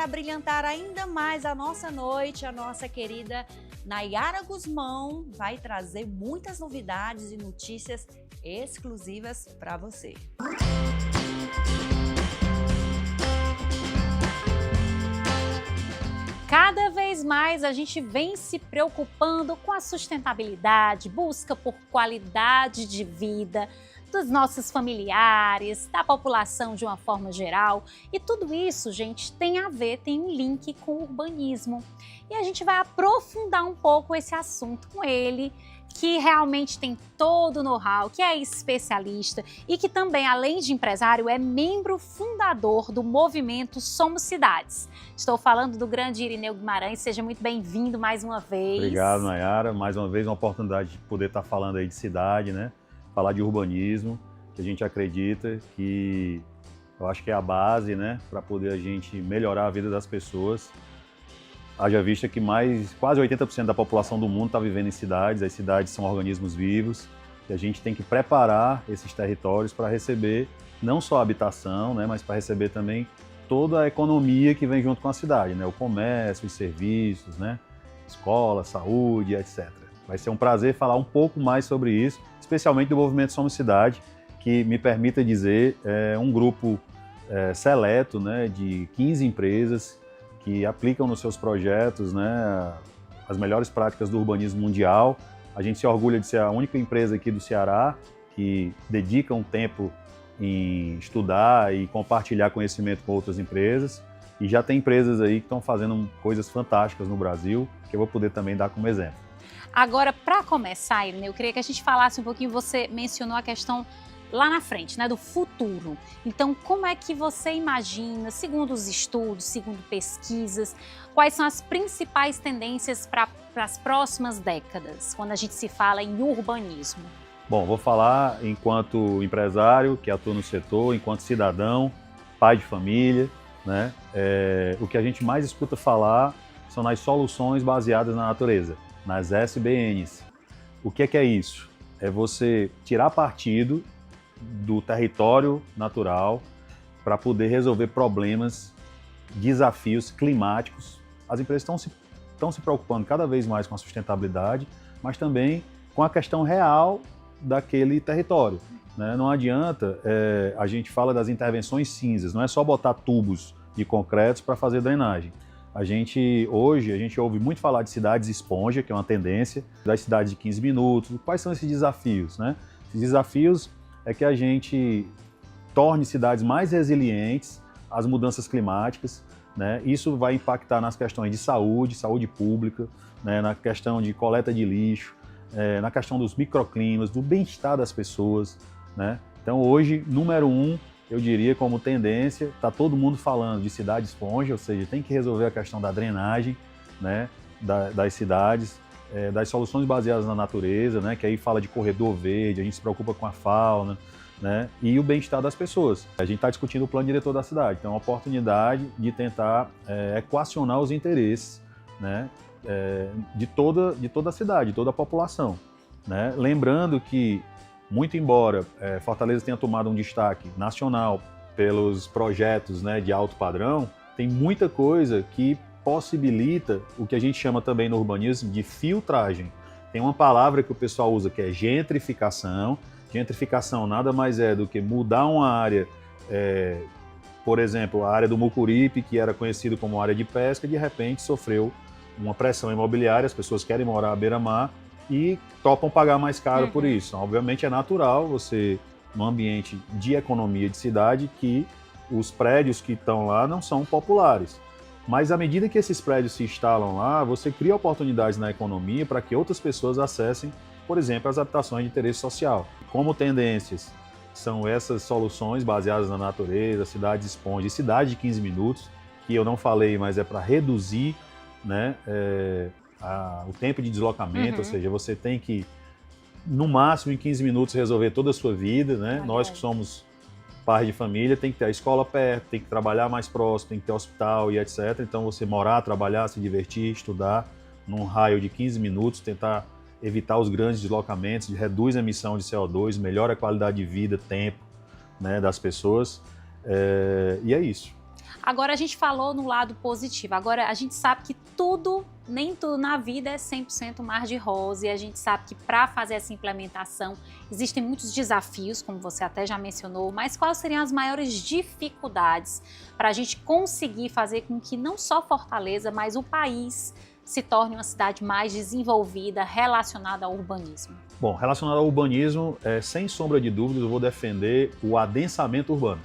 para abrilhantar ainda mais a nossa noite, a nossa querida Nayara Guzmão vai trazer muitas novidades e notícias exclusivas para você. Cada vez mais a gente vem se preocupando com a sustentabilidade, busca por qualidade de vida dos nossos familiares, da população de uma forma geral. E tudo isso, gente, tem a ver, tem um link com o urbanismo. E a gente vai aprofundar um pouco esse assunto com ele, que realmente tem todo o know-how, que é especialista e que também, além de empresário, é membro fundador do movimento Somos Cidades. Estou falando do grande Irineu Guimarães, seja muito bem-vindo mais uma vez. Obrigado, Nayara. Mais uma vez uma oportunidade de poder estar falando aí de cidade, né? Falar de urbanismo, que a gente acredita que eu acho que é a base, né? Para poder a gente melhorar a vida das pessoas. Haja vista que quase 80% da população do mundo está vivendo em cidades, as cidades são organismos vivos, e a gente tem que preparar esses territórios para receber não só a habitação, né, mas para receber também toda a economia que vem junto com a cidade, né, o comércio, os serviços, né, escola, saúde, etc. Vai ser um prazer falar um pouco mais sobre isso, especialmente do movimento Somos Cidade, que me permita dizer, é um grupo seleto, né, de 15 empresas que aplicam nos seus projetos, né, as melhores práticas do urbanismo mundial. A gente se orgulha de ser a única empresa aqui do Ceará que dedica um tempo em estudar e compartilhar conhecimento com outras empresas. E já tem empresas aí que estão fazendo coisas fantásticas no Brasil, que eu vou poder também dar como exemplo. Agora, para começar, Irineu, eu queria que a gente falasse um pouquinho, você mencionou a questão lá na frente, né, do futuro. Então, como é que você imagina, segundo os estudos, segundo pesquisas, quais são as principais tendências para as próximas décadas, quando a gente se fala em urbanismo? Bom, vou falar enquanto empresário que atua no setor, enquanto cidadão, pai de família, né? O que a gente mais escuta falar são nas soluções baseadas na natureza, nas SBNs. O que é isso? É você tirar partido do território natural para poder resolver problemas, desafios climáticos. As empresas estão se preocupando cada vez mais com a sustentabilidade, mas também com a questão real daquele território, né? Não adianta, a gente fala das intervenções cinzas, não é só botar tubos de concretos para fazer drenagem. Hoje a gente ouve muito falar de cidades esponja, que é uma tendência, das cidades de 15 minutos. Quais são esses desafios, né? Esses desafios é que a gente torne cidades mais resilientes às mudanças climáticas, né? Isso vai impactar nas questões de saúde pública, né? Na questão de coleta de lixo, na questão dos microclimas, do bem-estar das pessoas, né? Então hoje, número 1, eu diria como tendência, está todo mundo falando de cidade esponja, ou seja, tem que resolver a questão da drenagem, né? das cidades, das soluções baseadas na natureza, né, que aí fala de corredor verde, a gente se preocupa com a fauna, né, e o bem-estar das pessoas. A gente está discutindo o plano diretor da cidade, então é uma oportunidade de tentar equacionar os interesses, né, de toda a cidade, de toda a população, né? Lembrando que, muito embora Fortaleza tenha tomado um destaque nacional pelos projetos, né, de alto padrão, tem muita coisa que possibilita o que a gente chama também no urbanismo de filtragem. Tem uma palavra que o pessoal usa que é gentrificação. Gentrificação nada mais é do que mudar uma área, por exemplo, a área do Mucuripe, que era conhecido como área de pesca, de repente sofreu uma pressão imobiliária, as pessoas querem morar à beira-mar e topam pagar mais caro por isso. Obviamente é natural você, num ambiente de economia de cidade, que os prédios que estão lá não são populares. Mas à medida que esses prédios se instalam lá, você cria oportunidades na economia para que outras pessoas acessem, por exemplo, as habitações de interesse social. Como tendências são essas soluções baseadas na natureza, cidades esponja e cidade de 15 minutos, que eu não falei, mas é para reduzir, né, o tempo de deslocamento, ou seja, você tem que, no máximo em 15 minutos, resolver toda a sua vida, né? Nós que somos pais de família, tem que ter a escola perto, tem que trabalhar mais próximo, tem que ter hospital e etc. Então você morar, trabalhar, se divertir, estudar num raio de 15 minutos, tentar evitar os grandes deslocamentos, reduz a emissão de CO2, melhora a qualidade de vida, tempo, né, das pessoas, e é isso. Agora a gente falou no lado positivo, agora a gente sabe que nem tudo na vida é 100% mar de rosa, e a gente sabe que para fazer essa implementação existem muitos desafios, como você até já mencionou, mas quais seriam as maiores dificuldades para a gente conseguir fazer com que não só Fortaleza, mas o país se torne uma cidade mais desenvolvida relacionada ao urbanismo? Bom, relacionado ao urbanismo, sem sombra de dúvidas, eu vou defender o adensamento urbano.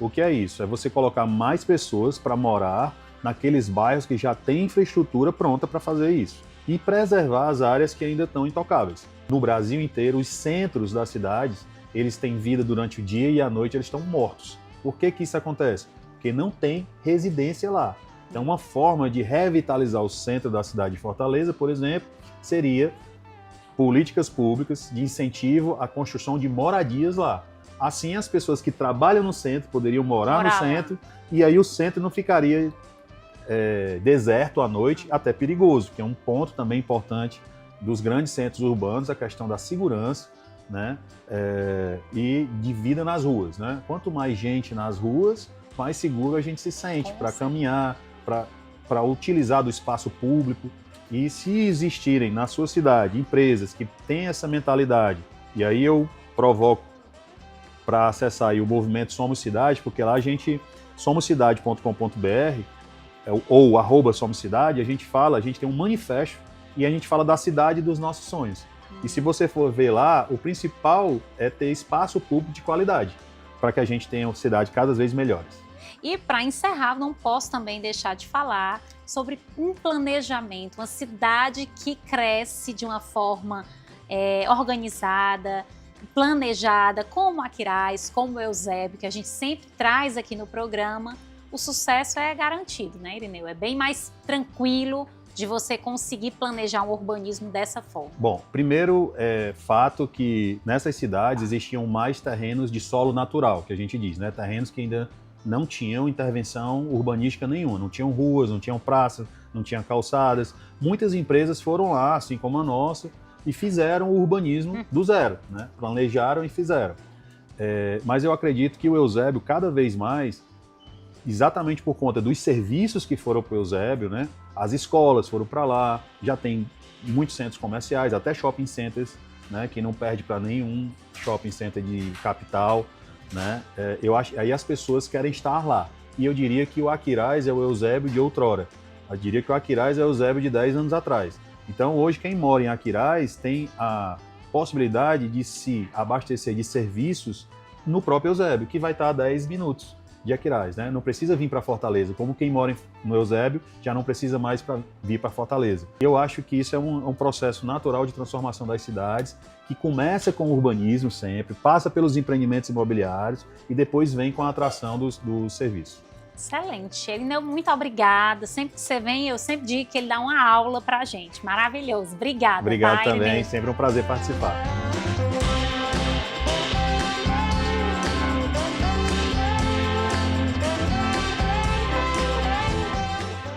O que é isso? É você colocar mais pessoas para morar naqueles bairros que já têm infraestrutura pronta para fazer isso. E preservar as áreas que ainda estão intocáveis. No Brasil inteiro, os centros das cidades, eles têm vida durante o dia e à noite eles estão mortos. Por que isso acontece? Porque não tem residência lá. Então, uma forma de revitalizar o centro da cidade de Fortaleza, por exemplo, seria políticas públicas de incentivo à construção de moradias lá. Assim, as pessoas que trabalham no centro poderiam morar no centro, e aí o centro não ficaria deserto à noite, até perigoso, que é um ponto também importante dos grandes centros urbanos, a questão da segurança, né, e de vida nas ruas, né? Quanto mais gente nas ruas, mais seguro a gente se sente para caminhar, para utilizar do espaço público. E se existirem na sua cidade empresas que têm essa mentalidade, e aí eu provoco para acessar aí o movimento Somos Cidade, porque lá a gente, somoscidade.com.br, ou @somoscidade, a gente tem um manifesto e a gente fala da cidade dos nossos sonhos. E se você for ver lá, o principal é ter espaço público de qualidade, para que a gente tenha uma cidade cada vez melhores. E para encerrar, não posso também deixar de falar sobre um planejamento, uma cidade que cresce de uma forma organizada, planejada, como a Aquiraz, como o Eusébio, que a gente sempre traz aqui no programa. O sucesso é garantido, né, Irineu? É bem mais tranquilo de você conseguir planejar um urbanismo dessa forma. Bom, primeiro é fato que nessas cidades existiam mais terrenos de solo natural, que a gente diz, né? Terrenos que ainda não tinham intervenção urbanística nenhuma, não tinham ruas, não tinham praças, não tinham calçadas. Muitas empresas foram lá, assim como a nossa, e fizeram o urbanismo do zero, né? Planejaram e fizeram. Mas eu acredito que o Eusébio, cada vez mais, exatamente por conta dos serviços que foram para o Eusébio, né? As escolas foram para lá, já tem muitos centros comerciais, até shopping centers, né? Que não perde para nenhum shopping center de capital, né? Eu acho, aí as pessoas querem estar lá. E eu diria que o Aquiraz é o Eusébio de outrora. Eu diria que o Aquiraz é o Eusébio de 10 anos atrás. Então, hoje, quem mora em Aquiraz tem a possibilidade de se abastecer de serviços no próprio Eusébio, que vai estar a 10 minutos de Aquiraz, né? Não precisa vir para Fortaleza, como quem mora no Eusébio já não precisa mais vir para Fortaleza. Eu acho que isso é um processo natural de transformação das cidades, que começa com o urbanismo sempre, passa pelos empreendimentos imobiliários e depois vem com a atração dos serviços. Excelente. Irineu, muito obrigada. Sempre que você vem, eu sempre digo que ele dá uma aula pra gente. Maravilhoso. Obrigada. Obrigado também, Irineu. Sempre um prazer participar.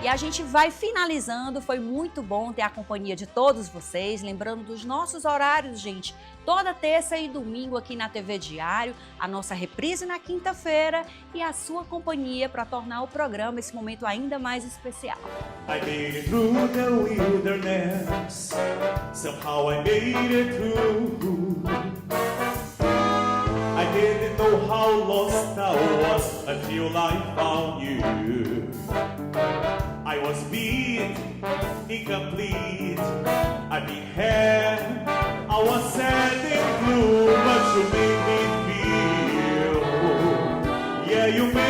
E a gente vai finalizando, foi muito bom ter a companhia de todos vocês, lembrando dos nossos horários, gente, toda terça e domingo aqui na TV Diário, a nossa reprise na quinta-feira e a sua companhia para tornar o programa esse momento ainda mais especial. I made it through the wilderness, somehow I made it through. I didn't know how lost I was until I found you. I was beat, incomplete, I've been had, I was sad and blue, but you made me feel, yeah, you made